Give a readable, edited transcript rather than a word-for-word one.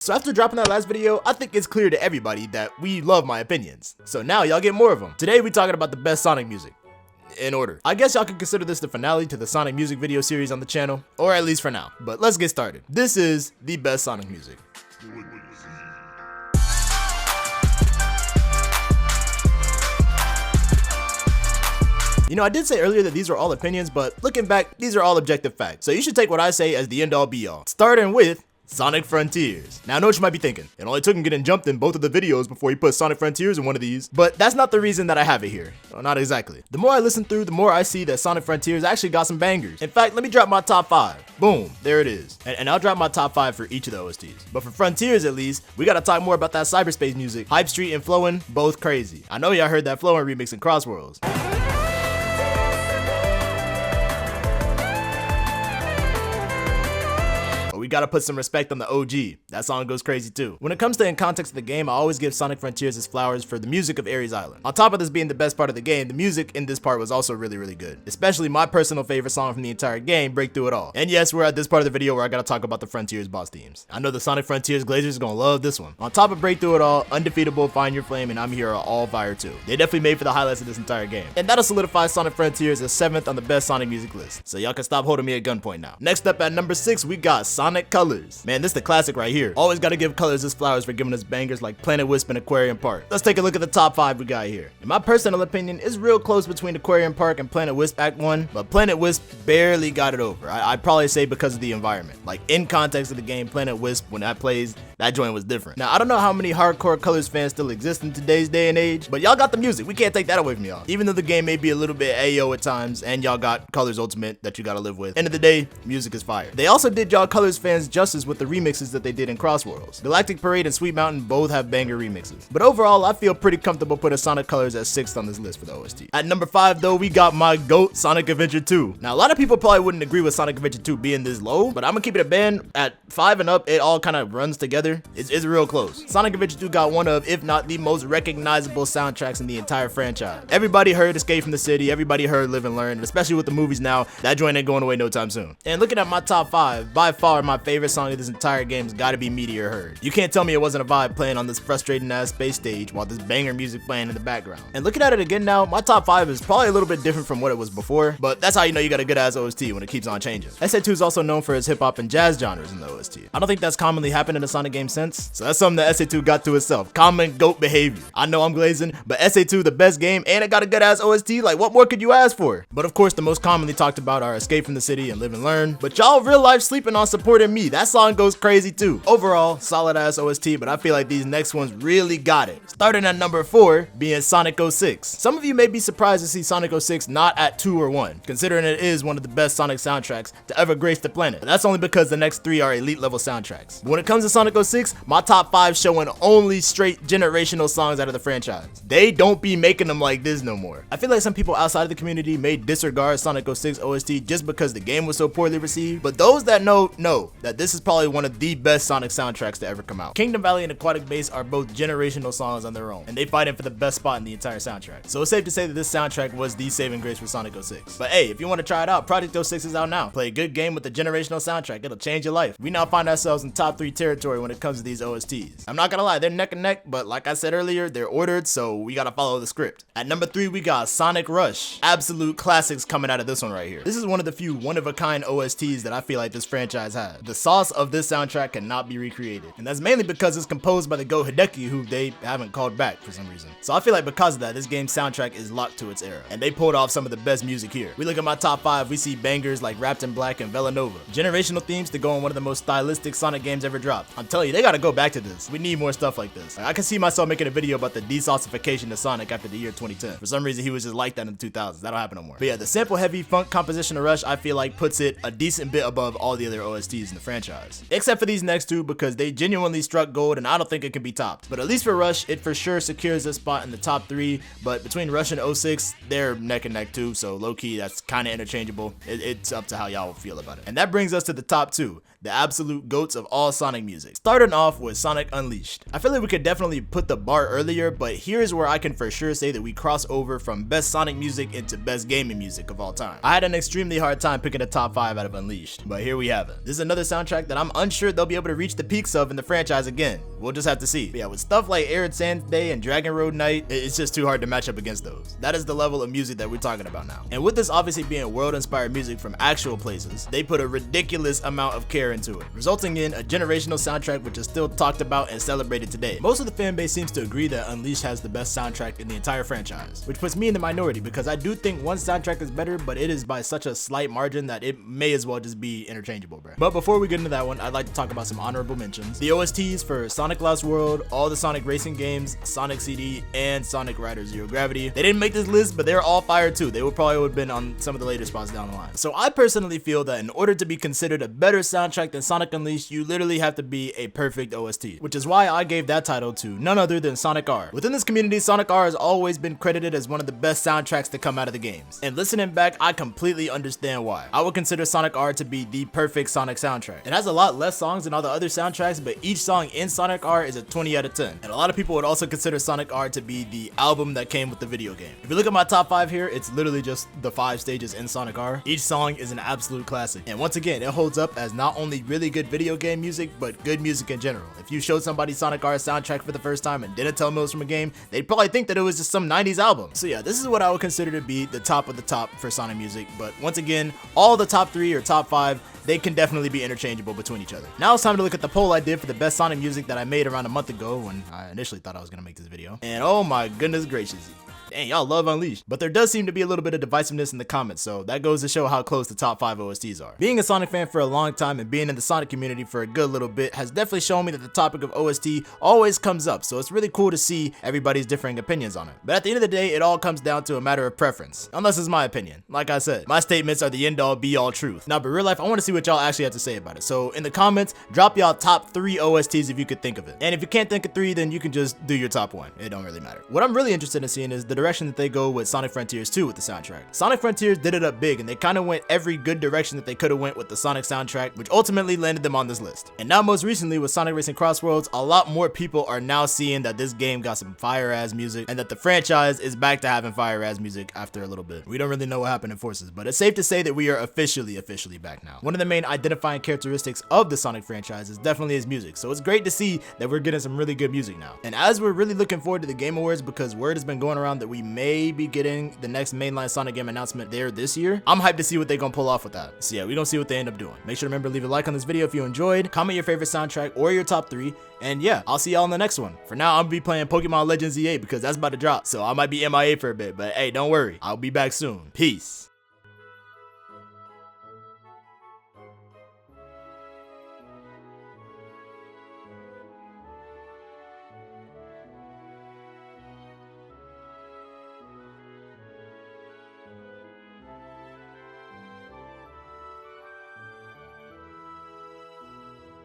So after dropping that last video, I think it's clear to everybody that we love my opinions. So now y'all get more of them. Today we talking about the best Sonic music. In order. I guess y'all can consider this the finale to the Sonic music video series on the channel, or at least for now. But let's get started. This is the best Sonic music. You know, I did say earlier that these are all opinions, but looking back, these are all objective facts. So you should take what I say as the end all be all. Starting with Sonic Frontiers. Now I know what you might be thinking. It only took him getting jumped in both of the videos before he put Sonic Frontiers in one of these, but that's not the reason that I have it here. Well, not exactly. The more I listen through, the more I see that Sonic Frontiers actually got some bangers. In fact, let me drop my top 5. Boom, there it is. And I'll drop my top 5 for each of the OSTs. But for Frontiers at least, we gotta talk more about that cyberspace music. Hype Street and Flowin', both crazy. I know y'all heard that Flowin' remix in Crossworlds. We gotta put some respect on the OG. That song goes crazy too. When it comes to in context of the game, I always give Sonic Frontiers his flowers for the music of Ares Island. On top of this being the best part of the game, the music in this part was also really good. Especially my personal favorite song from the entire game, Break Through It All. And yes, we're at this part of the video where I gotta talk about the Frontiers boss themes. I know the Sonic Frontiers Glazers are gonna love this one. On top of Break Through It All, Undefeatable, Find Your Flame, and I'm Here are all fire too. They definitely made for the highlights of this entire game. And that'll solidify Sonic Frontiers as 7th on the best Sonic music list. So y'all can stop holding me at gunpoint now. Next up at number 6, we got Sonic Colors. Man, this is the classic right here. Always gotta give Colors his flowers for giving us bangers like Planet Wisp and Aquarium Park. Let's take a look at the top 5 we got here. In my personal opinion, it's real close between Aquarium Park and Planet Wisp Act 1, but Planet Wisp barely got it over. I'd probably say because of the environment. Like, in context of the game, Planet Wisp, when that plays, that joint was different. Now, I don't know how many hardcore Colors fans still exist in today's day and age, but y'all got the music. We can't take that away from y'all. Even though the game may be a little bit AO at times, and y'all got Colors Ultimate that you gotta live with. End of the day, music is fire. They also did y'all Colors fans justice with the remixes that they did in Crossworlds. Galactic Parade and Sweet Mountain both have banger remixes. But overall, I feel pretty comfortable putting Sonic Colors at 6th on this list for the OST. At number 5 though, we got my GOAT, Sonic Adventure 2. Now a lot of people probably wouldn't agree with Sonic Adventure 2 being this low, but I'm gonna keep it a band. At 5 and up, it all kind of runs together. It's real close. Sonic Adventure 2 got one of, if not the most recognizable soundtracks in the entire franchise. Everybody heard Escape from the City, everybody heard Live and Learn, and especially with the movies now, that joint ain't going away no time soon. And looking at my top 5, by far my favorite song of this entire game has gotta be Meteor Herd. You can't tell me it wasn't a vibe playing on this frustrating ass space stage while this banger music playing in the background. And looking at it again now, my top 5 is probably a little bit different from what it was before, but that's how you know you got a good ass OST when it keeps on changing. SA2 is also known for his hip hop and jazz genres in the OST. I don't think that's commonly happened in a Sonic game since, so that's something that SA2 got to itself. Common GOAT behavior. I know I'm glazing, but SA2 the best game and it got a good ass OST, like what more could you ask for? But of course the most commonly talked about are Escape from the City and Live and Learn, but y'all real life sleeping on Supporting Me. That song goes crazy too. Overall, solid ass OST, but I feel like these next ones really got it. Starting at number 4 being Sonic 06. Some of you may be surprised to see Sonic 06 not at 2 or 1, considering it is one of the best Sonic soundtracks to ever grace the planet. But that's only because the next 3 are elite level soundtracks. But when it comes to Sonic 06, my top 5 showing only straight generational songs out of the franchise. They don't be making them like this no more. I feel like some people outside of the community may disregard Sonic 06 OST just because the game was so poorly received, but those that know that this is probably one of the best Sonic soundtracks to ever come out. Kingdom Valley and Aquatic Base are both generational songs on their own, and they fighting for the best spot in the entire soundtrack. So it's safe to say that this soundtrack was the saving grace for Sonic 06. But hey, if you want to try it out, Project 06 is out now. Play a good game with a generational soundtrack, it'll change your life. We now find ourselves in top 3 territory when it comes to these OSTs. I'm not gonna lie, they're neck and neck, but like I said earlier, they're ordered, so we gotta follow the script. At number 3, we got Sonic Rush. Absolute classics coming out of this one right here. This is one of the few one-of-a-kind OSTs that I feel like this franchise has. The sauce of this soundtrack cannot be recreated, and that's mainly because it's composed by the GOAT Hideki, who they haven't called back for some reason. So I feel like because of that, this game's soundtrack is locked to its era, and they pulled off some of the best music here. We look at my top 5, we see bangers like Wrapped in Black and Villanova. Generational themes to go on one of the most stylistic Sonic games ever dropped. I'm telling you, they gotta go back to this. We need more stuff like this. I can see myself making a video about the desaucification of Sonic after the year 2010. For some reason, he was just like that in the 2000s. That don't happen no more. But yeah, the sample-heavy funk composition of Rush, I feel like puts it a decent bit above all the other OSTs in the franchise. Except for these next 2 because they genuinely struck gold and I don't think it can be topped. But at least for Rush, it for sure secures a spot in the top 3, but between Rush and 06, they're neck and neck too, so low-key, that's kind of interchangeable. It's up to how y'all feel about it. And that brings us to the top 2. the absolute goats of all Sonic music. Starting off with Sonic Unleashed. I feel like we could definitely put the bar earlier, but here's where I can for sure say that we cross over from best Sonic music into best gaming music of all time. I had an extremely hard time picking a top 5 out of Unleashed, but here we have it. This is another soundtrack that I'm unsure they'll be able to reach the peaks of in the franchise again. We'll just have to see. But yeah, with stuff like Arid Sands Day and Dragon Road Night, it's just too hard to match up against those. That is the level of music that we're talking about now. And with this obviously being world-inspired music from actual places, they put a ridiculous amount of care into it, resulting in a generational soundtrack which is still talked about and celebrated today. Most of the fan base seems to agree that Unleashed has the best soundtrack in the entire franchise, which puts me in the minority because I do think one soundtrack is better, but it is by such a slight margin that it may as well just be interchangeable, bro. But before we get into that one, I'd like to talk about some honorable mentions. The OSTs for Sonic Lost World, all the Sonic racing games, Sonic CD, and Sonic Rider Zero Gravity. They didn't make this list, but they're all fire too. They would probably have been on some of the later spots down the line. So I personally feel that in order to be considered a better soundtrack than Sonic Unleashed, you literally have to be a perfect OST, which is why I gave that title to none other than Sonic R. Within this community, Sonic R has always been credited as one of the best soundtracks to come out of the games. And listening back, I completely understand why. I would consider Sonic R to be the perfect Sonic soundtrack. It has a lot less songs than all the other soundtracks, but each song in Sonic R is a 20 out of 10. And a lot of people would also consider Sonic R to be the album that came with the video game. If you look at my top 5 here, it's literally just the 5 stages in Sonic R. Each song is an absolute classic. And once again, it holds up as not only really good video game music, but good music in general. If you showed somebody Sonic R's soundtrack for the first time and didn't tell them it was from a game, they'd probably think that it was just some 90s album. So yeah, this is what I would consider to be the top of the top for Sonic music. But once again, all the top 3 or top 5, they can definitely be interchangeable between each other. Now it's time to look at the poll I did for the best Sonic music that I made around a month ago when I initially thought I was gonna make this video. And oh my goodness gracious. Dang, y'all love Unleashed. But there does seem to be a little bit of divisiveness in the comments, so that goes to show how close the top 5 OSTs are. Being a Sonic fan for a long time and being in the Sonic community for a good little bit has definitely shown me that the topic of OST always comes up, so it's really cool to see everybody's differing opinions on it. But at the end of the day, it all comes down to a matter of preference, unless it's my opinion. Like I said, my statements are the end-all be-all truth. Now, but real life, I want to see what y'all actually have to say about it. So in the comments, drop y'all top 3 OSTs if you could think of it. And if you can't think of 3, then you can just do your top 1. It don't really matter. What I'm really interested in seeing is the direction that they go with Sonic Frontiers 2 with the soundtrack. Sonic Frontiers did it up big and they kind of went every good direction that they could have went with the Sonic soundtrack, which ultimately landed them on this list. And now most recently with Sonic Racing Cross Worlds, a lot more people are now seeing that this game got some fire ass music and that the franchise is back to having fire ass music after a little bit. We don't really know what happened in Forces, but it's safe to say that we are officially back now. One of the main identifying characteristics of the Sonic franchise is definitely his music, so it's great to see that we're getting some really good music now. And as we're really looking forward to the Game Awards, because word has been going around that we may be getting the next mainline Sonic game announcement there this year, I'm hyped to see what they're gonna pull off with that. So yeah, we're gonna see what they end up doing. Make sure to remember to leave a like on this video if you enjoyed, comment your favorite soundtrack or your top 3, and yeah, I'll see y'all in the next one. For now, I'm gonna be playing Pokemon Legends Z8 because that's about to drop, so I might be MIA for a bit, but hey, don't worry, I'll be back soon. Peace.